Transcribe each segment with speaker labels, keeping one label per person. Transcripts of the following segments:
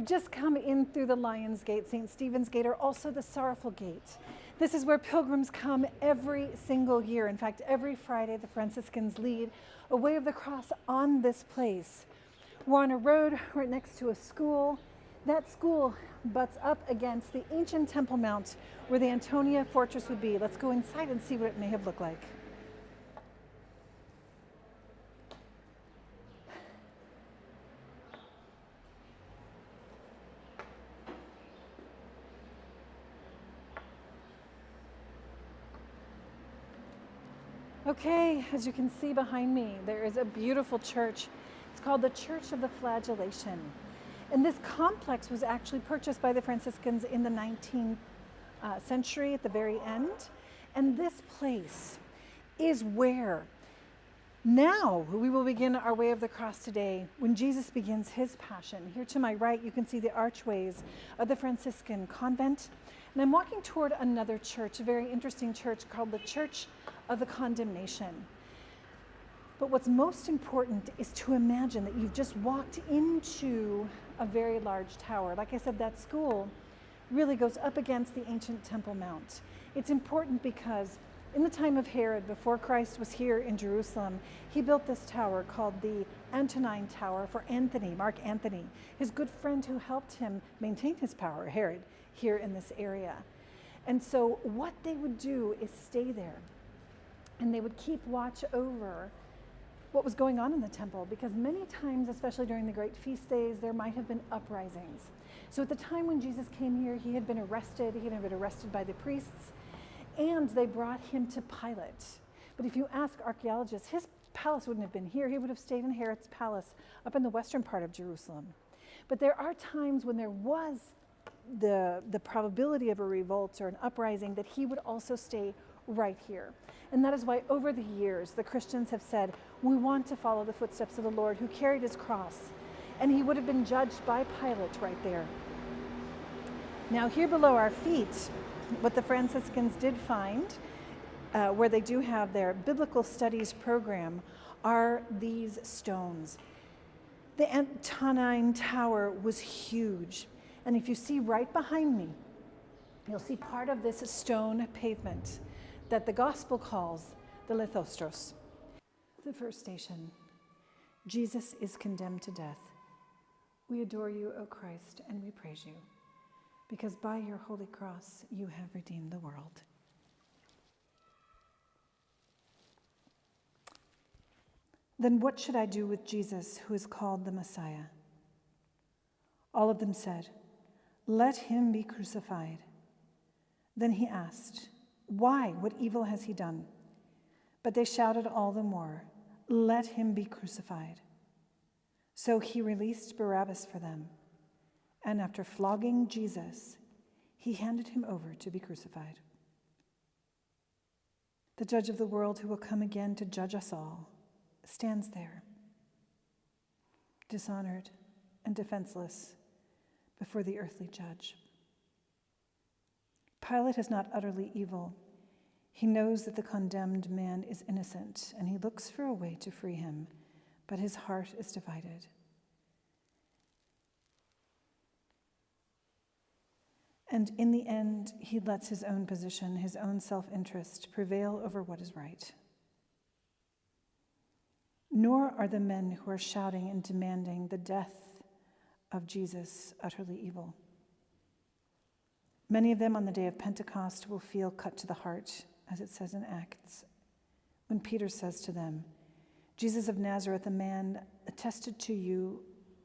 Speaker 1: We've just come in through the Lion's Gate, St. Stephen's Gate, or also the Sorrowful Gate. This is where pilgrims come every single year. In fact, every Friday, the Franciscans lead a way of the cross on this place. We're on a road right next to a school. That school butts up against the ancient Temple Mount where the Antonia fortress would be. Let's go inside and see what it may have looked like. Okay, as you can see behind me, there is a beautiful church. It's called the Church of the Flagellation. And this complex was actually purchased by the Franciscans in the 19th century at the very end. And this place is where now we will begin our way of the cross today when Jesus begins his passion. Here to my right, you can see the archways of the Franciscan convent. And I'm walking toward another church, a very interesting church called the Church of the Condemnation. But what's most important is to imagine that you've just walked into a very large tower. Like I said, that school really goes up against the ancient Temple Mount. It's important because in the time of Herod, before Christ was here in Jerusalem, he built this tower called the Antonine Tower for Anthony, Mark Antony, his good friend who helped him maintain his power, Herod, here in this area. And so what they would do is stay there, and they would keep watch over what was going on in the temple, because many times, especially during the great feast days, there might have been uprisings. So at the time when Jesus came here, he had been arrested. He had been arrested by the priests, and they brought him to Pilate. But if you ask archaeologists, his palace wouldn't have been here. He would have stayed in Herod's palace up in the western part of Jerusalem. But there are times when there was the probability of a revolt or an uprising that he would also stay right here. And that is why over the years the Christians have said, we want to follow the footsteps of the Lord who carried his cross. And he would have been judged by Pilate right there. Now here below our feet, what the Franciscans did find, where they do have their biblical studies program, are these stones. The Antonine Tower was huge. And if you see right behind me, you'll see part of this stone pavement that the gospel calls the Lithostros. The first station, Jesus is condemned to death. We adore you, O Christ, and we praise you, because by your holy cross you have redeemed the world. Then what should I do with Jesus, who is called the Messiah? All of them said, let him be crucified. Then he asked, why? What evil has he done? But they shouted all the more, let him be crucified. So he released Barabbas for them, and after flogging Jesus, he handed him over to be crucified. The judge of the world, who will come again to judge us all, stands there, dishonored and defenseless before the earthly judge. Pilate is not utterly evil. He knows that the condemned man is innocent, and he looks for a way to free him, but his heart is divided. And in the end, he lets his own position, his own self-interest, prevail over what is right. Nor are the men who are shouting and demanding the death of Jesus utterly evil. Many of them on the day of Pentecost will feel cut to the heart, as it says in Acts, when Peter says to them, Jesus of Nazareth, a man attested to you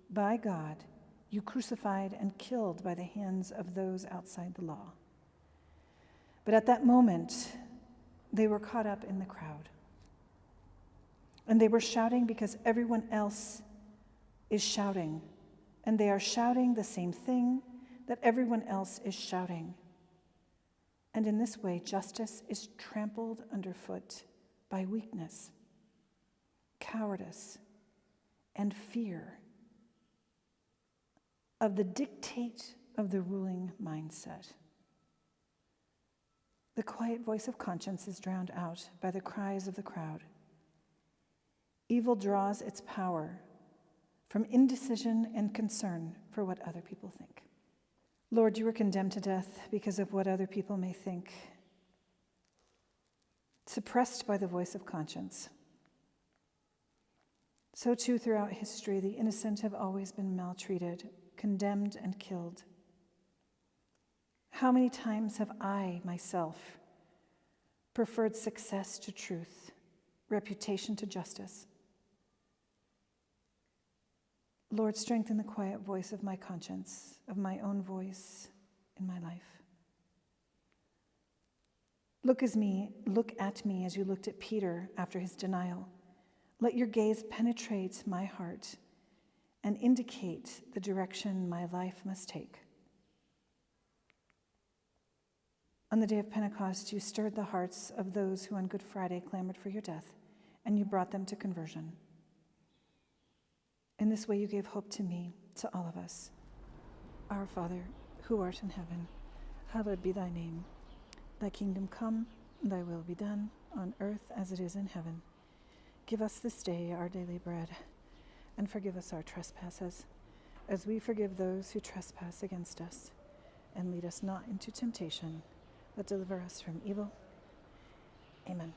Speaker 1: by God, you crucified and killed by the hands of those outside the law. But at that moment, they were caught up in the crowd. And they were shouting because everyone else is shouting. And they are shouting the same thing that everyone else is shouting. And in this way, justice is trampled underfoot by weakness, cowardice, and fear of the dictate of the ruling mindset. The quiet voice of conscience is drowned out by the cries of the crowd. Evil draws its power from indecision and concern for what other people think. Lord, you were condemned to death because of what other people may think, suppressed by the voice of conscience. So too, throughout history, the innocent have always been maltreated, condemned, and killed. How many times have I, myself, preferred success to truth, reputation to justice? Lord, strengthen the quiet voice of my conscience, of my own voice in my life. Look at me as you looked at Peter after his denial. Let your gaze penetrate my heart and indicate the direction my life must take. On the day of Pentecost, you stirred the hearts of those who on Good Friday clamored for your death, and you brought them to conversion. In this way you gave hope to me, to all of us. Our Father, who art in heaven, hallowed be thy name. Thy kingdom come, thy will be done, on earth as it is in heaven. Give us this day our daily bread, and forgive us our trespasses, as we forgive those who trespass against us. And lead us not into temptation, but deliver us from evil. Amen.